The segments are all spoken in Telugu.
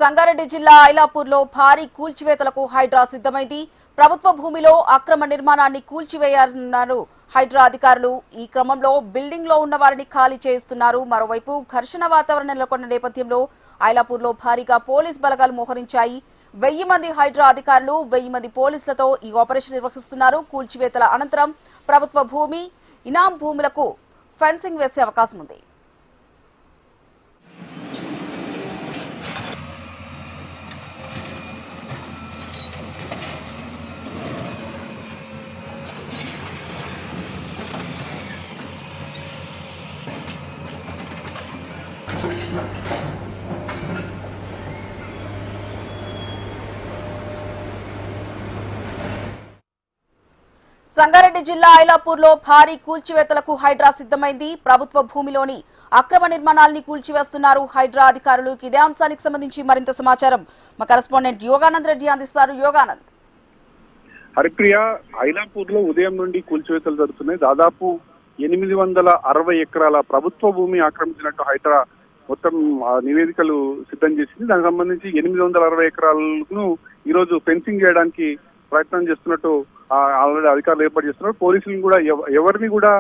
సంగారెడ్డి జిల్లా ఐలాపూర్లో భారీ కూల్చివేతలకు హైడ్రా సిద్ధమైంది. ప్రభుత్వ భూమిలో అక్రమ నిర్మాణాన్ని కూల్చివేయాలన్నారు హైడ్రా అధికారులు. ఈ క్రమంలో బిల్డింగ్ లో ఉన్న వారిని ఖాళీ చేయిస్తున్నారు. మరోవైపు ఘర్షణ వాతావరణం నెలకొన్న నేపథ్యంలో ఐలాపూర్లో భారీగా పోలీస్ బలగాలు మోహరించాయి. 1000 మంది హైడ్రా అధికారులు 1000 మంది పోలీసులతో ఈ ఆపరేషన్ నిర్వహిస్తున్నారు. కూల్చివేతల అనంతరం ప్రభుత్వ భూమి, ఇనాం భూములకు ఫెన్సింగ్ వేసే అవకాశం ఉంది. సంగారెడ్డి జిల్లా ఐలాపూర్లో భారీ కూల్చివేతలకు హైడ్రా సిద్ధమైంది. ప్రభుత్వ భూమిలోని అక్రమ నిర్మాణాలని కూల్చివేస్తున్నారు హైడ్రా అధికారులు. ఇదే అంశానికి సంబంధించి మరింత సమాచారం మా కరెస్పాండెంట్ యోగానంద్ రెడ్డి అందిస్తారు. యోగానంద్. హరిప్రియ, ఐలాపూర్ లో ఉదయం నుండి కూల్చివేతలు జరుగుతున్నాయి. దాదాపు 860 ఎకరాల ప్రభుత్వ భూమి ఆక్రమించినట్టు హైడ్రా మొత్తం నివేదికలు సిద్ధం చేసింది. దానికి సంబంధించి 860 ఎకరాలను ఈ రోజు ఫెన్సింగ్ చేయడానికి ప్రయత్నం చేస్తున్నట్టు ఆల్రెడీ అధికారులు ఏర్పాటు చేస్తున్నారు. పోలీసులు కూడా ఎవరిని కూడా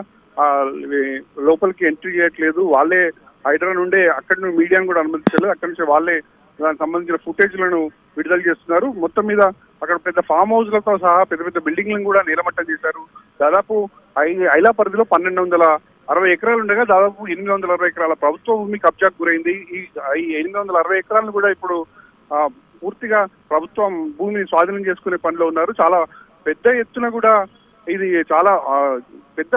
లోపలికి ఎంట్రీ చేయట్లేదు. వాళ్ళే హైడ్రా నుండే అక్కడి నుండి మీడియాను కూడా అనుమతించలేదు. అక్కడి నుంచి వాళ్ళే దానికి సంబంధించిన ఫుటేజ్లను విడుదల చేస్తున్నారు. మొత్తం మీద అక్కడ పెద్ద ఫామ్ హౌస్లతో సహా పెద్ద పెద్ద బిల్డింగ్లను కూడా నీలమట్టం చేశారు. దాదాపు ఐలా పరిధిలో 1260 ఎకరాలు ఉండగా దాదాపు 860 ఎకరాల ప్రభుత్వ భూమి కబ్జాకు గురైంది. ఈ 860 ఎకరాలను కూడా ఇప్పుడు పూర్తిగా ప్రభుత్వం భూమిని స్వాధీనం చేసుకునే పనిలో ఉన్నారు. చాలా పెద్ద ఎత్తున కూడా ఇది చాలా పెద్ద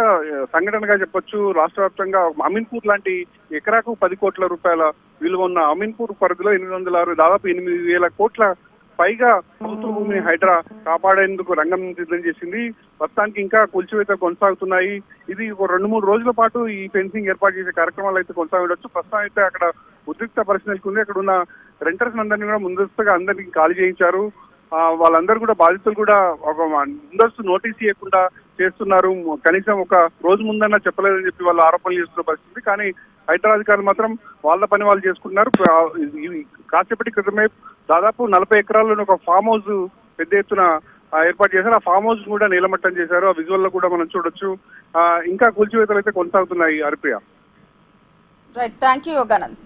సంఘటనగా చెప్పొచ్చు. రాష్ట్ర వ్యాప్తంగా అమీన్పూర్ లాంటి ఎకరాకు 10 కోట్ల రూపాయల విలువ ఉన్న అమీన్పూర్ పరిధిలో 860 దాదాపు 8,000 కోట్ల పైగా ప్రభుత్వ భూమిని హైడ్రా కాపాడేందుకు రంగం సిద్ధం చేసింది. ప్రస్తుతానికి ఇంకా కూల్చివేతలు కొనసాగుతున్నాయి. ఇది ఒక 2-3 రోజుల పాటు ఈ ఫెన్సింగ్ ఏర్పాటు చేసే కార్యక్రమాలు అయితే కొనసాగవచ్చు. ప్రస్తుతం అయితే అక్కడ ఉద్రిక్త పరిస్థితులు ఉంది. అక్కడ ఉన్న రెంటర్స్ అందరినీ కూడా ముందస్తుగా అందరినీ ఖాళీ చేయించారు. వాళ్ళందరూ కూడా బాధితులు కూడా ఒక ముందస్తు నోటీస్ ఇవ్వకుండా చేస్తున్నారు. కనీసం ఒక రోజు ముందన్నా చెప్పలేదని చెప్పి వాళ్ళు ఆరోపణలు చేస్తున్న పరిస్థితి. కానీ హైడ్రా అధికారులు మాత్రం వాళ్ళ పని వాళ్ళు చేసుకుంటున్నారు. కాసేపటి క్రితమే దాదాపు 40 ఎకరాల్లోని ఒక ఫామ్ హౌస్ పెద్ద ఎత్తున ఏర్పాటు చేశారు. ఆ ఫామ్ హౌస్ కూడా నీలమట్టం చేశారు. ఆ విజువల్ లో కూడా మనం చూడొచ్చు. ఇంకా కూల్చివేతలు అయితే కొనసాగుతున్నాయి. Haripriya. Right, thank you Yoganand.